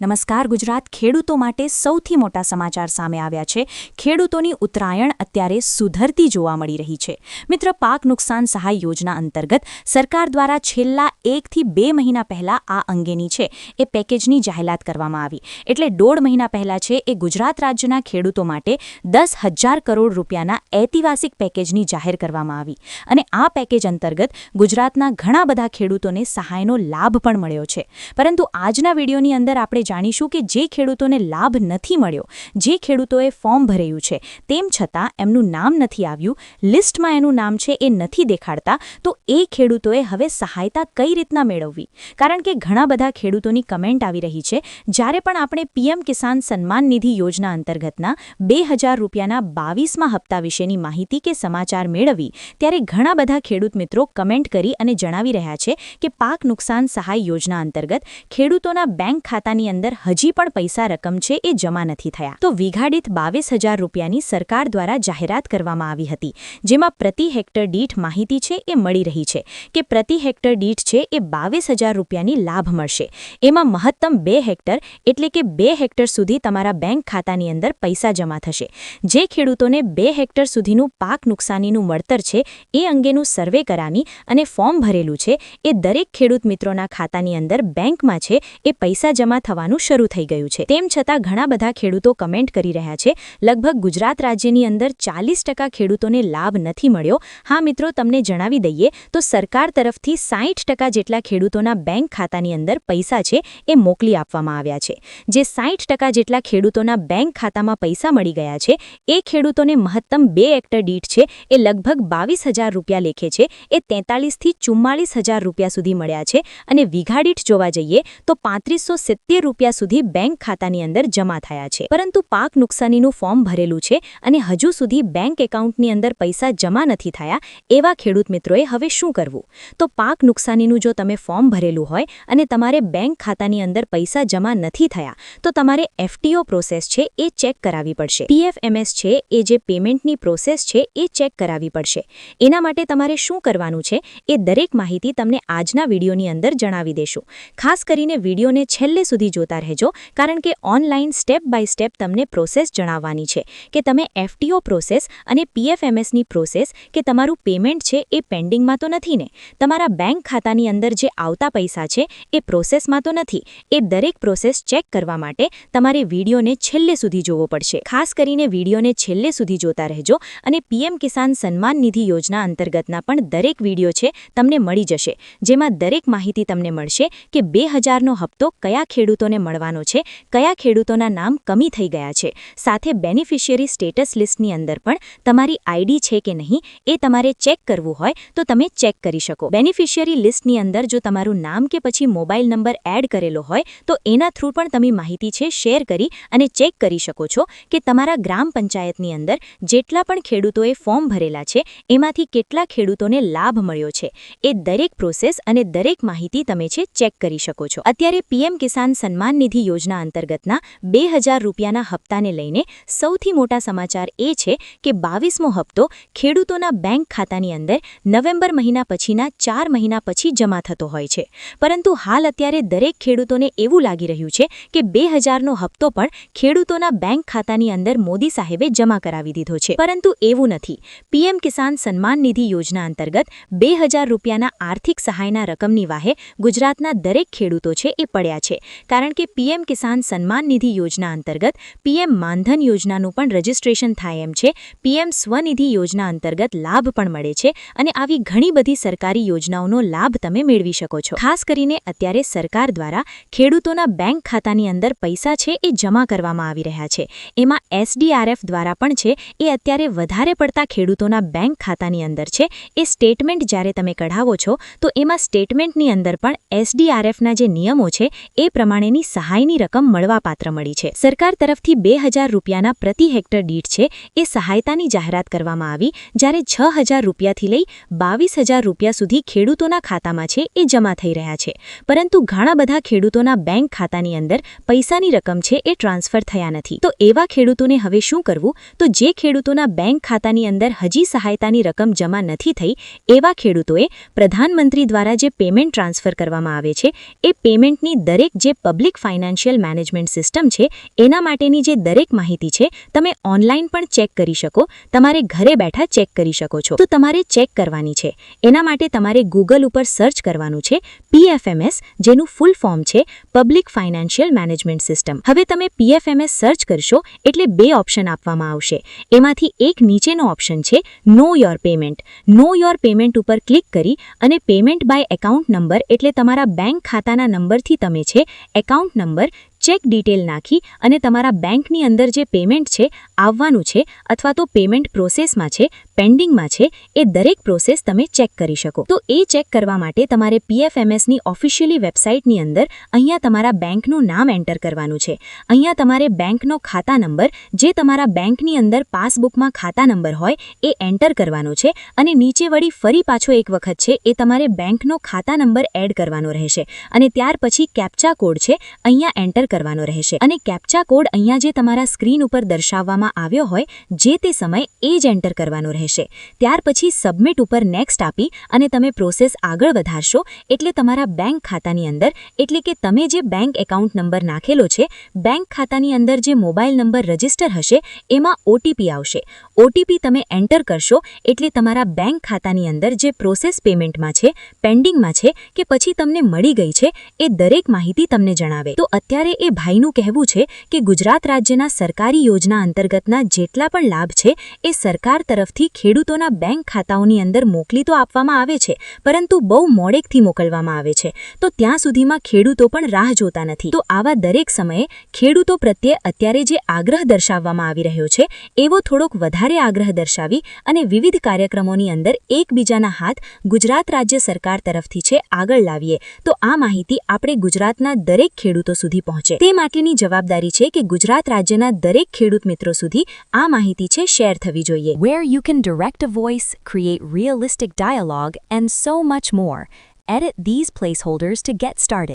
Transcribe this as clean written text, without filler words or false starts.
નમસ્કાર ગુજરાત ખેડૂતો માટે સૌથી મોટા સમાચાર સામે આવ્યા છે। ખેડૂતોની ઉત્તરાયણ અત્યારે સુધરતી જોવા મળી રહી છે। મિત્ર, પાક નુકસાન સહાય યોજના અંતર્ગત સરકાર દ્વારા છેલ્લા 1 થી 2 મહિના પહેલા આ અંગેની છે એ પેકેજની જાહેરાત કરવામાં આવી। એટલે 1.5 મહિના પહેલા છે એ ગુજરાત રાજ્યના ખેડૂતો માટે 10,000 કરોડ રૂપિયાના ઐતિહાસિક પેકેજની જાહેર કરવામાં આવી અને આ પેકેજ અંતર્ગત ગુજરાતના ઘણા બધા ખેડૂતોને સહાયનો લાભ પણ મળ્યો છે। પરંતુ આજના વિડીયોની અંદર આપણે જાણીશું કે જે ખેડૂતોને લાભ નથી મળ્યો, જે ખેડૂતોએ ફોર્મ ભર્યું છે તેમ છતાં એમનું નામ નથી આવ્યું, લિસ્ટમાં એનું નામ છે એ નથી દેખાડતા, તો એ ખેડૂતોએ હવે સહાયતા કઈ રીતના મેળવવી? કારણ કે ઘણા બધા ખેડૂતોની કમેન્ટ આવી રહી છે જ્યારે પણ આપણે પીએમ કિસાન સન્માન નિધિ યોજના અંતર્ગતના 2,000 રૂપિયાના 22મા હપ્તા વિશેની માહિતી કે સમાચાર મેળવી ત્યારે ઘણા બધા ખેડૂત મિત્રો કમેન્ટ કરી અને જણાવી રહ્યા છે કે પાક નુકસાન સહાય યોજના અંતર્ગત ખેડૂતોના બેંક ખાતાની અંદર હજી પણ પૈસા રકમ છે એ જમા નથી થયા। તો વીઘાદીઠ 22,000 રૂપિયાની સરકાર દ્વારા જાહેરાત કરવામાં આવી હતી, જેમાં પ્રતિ હેક્ટર દીઠ માહિતી છે એ મળી રહી છે કે પ્રતિ હેક્ટર દીઠ છે એ 22,000 રૂપિયાની લાભ મળશે। એમાં મહત્તમ 2 હેક્ટર એટલે કે 2 હેક્ટર સુધી તમારા બેંક ખાતાની અંદર પૈસા જમા થશે। જે ખેડૂતોને 2 હેક્ટર સુધીનું પાક નુકસાનીનું વળતર છે એ અંગેનું સર્વે કરાવી અને ફોર્મ ભરેલું છે એ દરેક ખેડૂત મિત્રોના ખાતાની અંદર બેંકમાં છે એ પૈસા જમા થવાનું શરૂ થઈ ગયું છે। તેમ છતાં ઘણા બધા ખેડૂતો કમેન્ટ કરી રહ્યા છે લગભગ ગુજરાત રાજ્યની અંદર 40% ખેડૂતોને લાભ નથી મળ્યો। હા મિત્રો, તમને જણાવી દઈએ તો સરકાર તરફથી 60% જેટલા ખેડૂતોના બેંક ખાતાની અંદર પૈસા છે એ મોકલી આપવામાં આવ્યા છે। જે 60% જેટલા ખેડૂતોના બેંક ખાતામાં પૈસા મળી ગયા છે એ ખેડૂતોને મહત્તમ 2 હેક્ટર દીઠ છે એ લગભગ 22,000 રૂપિયા લેખે છે એ 43,000 થી 44,000 રૂપિયા સુધી મળ્યા છે અને વીઘાદીઠ જોવા જઈએ તો 3570 રૂપિયા સુધી બેંક ખાતાની અંદર જમા થયા છે। પરંતુ પાક નુકસાનીનું ફોર્મ ભરેલું છે અને હજુ સુધી બેંક એકાઉન્ટની અંદર પૈસા જમા નથી થયા એવા ખેડૂત મિત્રોએ હવે શું કરવું? તો પાક નુકસાનીનું જો તમે ફોર્મ ભરેલું હોય અને તમારે બેંક ખાતાની અંદર પૈસા જમા નથી થયા તો તમારે એફટીઓ પ્રોસેસ છે એ ચેક કરાવવી પડશે। પીએફએમએસ છે એ જે પેમેન્ટની પ્રોસેસ છે એ ચેક કરાવવી પડશે। એના માટે તમારે શું કરવાનું છે એ દરેક માહિતી તમને આજના વિડીયોની અંદર જણાવી દેશું। ખાસ કરીને વિડીયોને છેલ્લે સુધી જોતા રહેજો, કારણ કે ઓનલાઈન સ્ટેપ બાય સ્ટેપ તમને પ્રોસેસ જણાવવાની છે કે તમે એફટીઓ પ્રોસેસ અને પીએફએમએસની પ્રોસેસ કે તમારું પેમેન્ટ છે એ પેન્ડિંગમાં તો નથી ને? તમારા બેંક ખાતાની અંદર જે આવતા પૈસા છે એ પ્રોસેસમાં તો નથી? એ દરેક પ્રોસેસ ચેક કરવા માટે તમારે વિડીયોને છેલ્લે સુધી જોવો પડશે। ખાસ કરીને વિડીયોને છેલ્લે સુધી જોતા રહેજો અને પીએમ કિસાન સન્માન નિધિ યોજના અંતર્ગતના પણ દરેક વિડીયો છે તમને મળી જશે, જેમાં દરેક માહિતી તમને મળશે કે 2,000નો હપ્તો કયા ખેડૂતોને મળવાનો છે, કયા ખેડૂતોના નામ કમી થઈ ગયા છે, સાથે બેનિફિશિયરી સ્ટેટસ લિસ્ટની અંદર પણ તમારી આઈડી છે કે નહીં એ તમારે ચેક કરવું હોય તો તમે ચેક કરી શકો। બેનિફિશિયરી લિસ્ટની અંદર જો તમારું નામ કે પછી મોબાઈલ નંબર એડ કરેલો હોય તો એના થ્રુ પણ તમે માહિતી છે શેર કરી અને ચેક કરી શકો છો કે તમારા ગ્રામ પંચાયતની અંદર જેટલા પણ ખેડૂતોએ ફોર્મ ભરેલા છે એમાંથી કેટલા ખેડૂતોને લાભ મળ્યો છે। એ દરેક પ્રોસેસ અને દરેક માહિતી તમે છે ચેક કરી શકો છો। અત્યારે પીએમ કિસાન સન્માન નિધિ યોજના અંતર્ગતના 2,000 રૂપિયાના હપ્તાને લઈને સૌથી મોટા સમાચાર એ છે કે 22મો હપ્તો ખેડૂતોના બેંક ખાતાની અંદર નવેમ્બર મહિના પછીના 4 મહિના પછી જમા થતો હોય છે। પરંતુ હાલ અત્યારે દરેક ખેડૂતોને એવું લાગી રહ્યું છે કે 2,000નો હપ્તો પણ ખેડૂતોના બેંક ખાતાની અંદર મોદી સાહેબે જમા કરાવી દીધો છે, પરંતુ એવું નથી। પીએમ કિસાન સન્માન નિધિ યોજના અંતર્ગત 2,000 રૂપિયાના આર્થિક સહાયના રકમની વાહે ગુજરાતના દરેક ખેડૂતો છે એ પડ્યા છે, કારણ કે પીએમ કિસાન સન્માન નિધિ યોજના અંતર્ગત પીએમ માનધન યોજનાનું પણ રજીસ્ટ્રેશન થાય એમ છે। પીએમ સ્વનિધિ યોજના અંતર્ગત લાભ પણ મળે છે અને આવી ઘણી બધી સરકારી યોજનાઓનો લાભ તમે મેળવી શકો છો। ખાસ કરીને અત્યારે સરકાર દ્વારા ખેડૂતોના બેંક ખાતાની અંદર પૈસા છે એ જમા કરવામાં આવી રહ્યા છે। એમાં એસડીઆરએફ દ્વારા પણ છે એ અત્યારે વધારે પડતા ખેડૂતોના બેંક ખાતાની અંદર છે એ સ્ટેટમેન્ટ જ્યારે તમે કઢાવો છો તો એમાં સ્ટેટમેન્ટની અંદર પણ એસડીઆરએફના જે નિયમો છે એ પ્રમાણેની સહાયની રકમ મળવાપાત્ર મળી છે। સરકાર તરફથી 2,000 રૂપિયાના પ્રતિ હેક્ટર દીઠ છે એ સહાયતાની જાહેરાત કરવામાં આવી, જ્યારે 6,000 રૂપિયાથી લઈ 22,000 રૂપિયા સુધી ખેડૂતોના ખાતામાં છે એ જમા થઈ રહ્યા છે। પરંતુ ઘણા બધા ખેડૂતોના બેંક ખાતાની અંદર પૈસાની રકમ છે એ ટ્રાન્સફર થયા નથી। તો એવા ખેડૂતોને હવે શું કરવું? તો જે ખેડૂતોના બેંક ખાતાની અંદર હજી સહાયતાની રકમ જમા નથી થઈ એવા ખેડૂતોએ પ્રધાનમંત્રી દ્વારા જે પેમેન્ટ ટ્રાન્સફર કરવામાં આવે છે એ પેમેન્ટની દરેક જે public public financial management system છે એના માટેની જે દરેક માહિતી છે તમે ઓનલાઈન પણ ચેક કરી શકો, તમારે ઘરે બેઠા ચેક કરી શકો છો. તો તમારે ચેક કરવાની છે એના માટે તમારે ગૂગલ ઉપર સર્ચ કરવાનું છે PFMS, જેનું ફૂલ ફોર્મ છે પબ્લિક ફાઇનાન્શિયલ મેનેજમેન્ટ સિસ્ટમ. હવે તમે PFMS સર્ચ કરશો એટલે 2 ઓપ્શન આપવામાં આવશે. એમાંથી એક નીચેનો ઓપ્શન છે know your payment. Know your payment ઉપર ક્લિક કરી અને પેમેન્ટ બાય એકાઉન્ટ નંબર એટલે તમારા બેંક ખાતાના નંબરથી તમે છે એકાઉન્ટ નંબર, ચેક ડિટેલ નાખી અને તમારા બેંકની અંદર જે પેમેન્ટ છે આવવાનું છે અથવા તો પેમેન્ટ પ્રોસેસમાં છે, પેન્ડિંગમાં છે, એ દરેક પ્રોસેસ તમે ચેક કરી શકો. તો એ ચેક કરવા માટે તમારે PFMSની ઓફિશિયલી વેબસાઇટની અંદર અહીંયા તમારા બેંકનું નામ એન્ટર કરવાનું છે. અહીંયા તમારે બેંકનો ખાતા નંબર, જે તમારા બેંકની અંદર પાસબુકમાં ખાતા નંબર હોય એ એન્ટર કરવાનો છે અને નીચે વળી ફરી પાછો એક વખત છે એ તમારે બેંકનો ખાતા નંબર એડ કરવાનો રહેશે અને ત્યાર પછી કેપ્ચા કોડ છે અહીંયા એન્ટર કરવાનો રહેશે અને કેપ્ચા કોડ અહીંયા જે તમારા સ્ક્રીન ઉપર દર્શાવવામાં આવ્યો હોય જે તે સમય એ જ એન્ટર કરવાનો રહેશે. ત્યાર પછી સબમિટ ઉપર નેક્સ્ટ આપી અને તમે પ્રોસેસ આગળ વધારશો એટલે તમારા બેંક ખાતાની અંદર, એટલે કે તમે જે બેંક એકાઉન્ટ નંબર નાખેલો છે, બેંક ખાતાની અંદર જે મોબાઈલ નંબર રજિસ્ટર હશે એમાં OTP આવશે. OTP તમે એન્ટર કરશો એટલે તમારા બેંક ખાતાની અંદર જે પ્રોસેસ પેમેન્ટમાં છે, પેન્ડિંગમાં છે કે પછી તમને મળી ગઈ છે એ દરેક માહિતી તમને જણાવે. તો અત્યારે એ ભાઈનું કહેવું છે કે ગુજરાત રાજ્યના સરકારી યોજના અંતર્ગતના જેટલા પણ લાભ છે એ સરકાર તરફથી ખેડૂતોના બેંક ખાતાઓની અંદર મોકલી તો આપવામાં આવે છે, પરંતુ બહુ મોડેકથી મોકલવામાં આવે છે. તો ત્યાં સુધીમાં ખેડૂતો પણ રાહ જોતા નથી. તો આવા દરેક સમયે ખેડૂતો પ્રત્યે અત્યારે જે આગ્રહ દર્શાવવામાં આવી રહ્યો છે એવો થોડોક વધારે આગ્રહ દર્શાવી અને વિવિધ કાર્યક્રમોની અંદર એકબીજાના હાથ ગુજરાત રાજ્ય સરકાર તરફથી છે આગળ લાવીએ તો આ માહિતી આપણે ગુજરાતના દરેક ખેડૂતો સુધી પહોંચે તે માટેની જવાબદારી છે કે ગુજરાત રાજ્યના દરેક ખેડૂત મિત્રો સુધી આ માહિતી છે શેર થવી જોઈએ. Where you can direct a voice, create realistic dialogue, and so much more. Edit these placeholders to get started.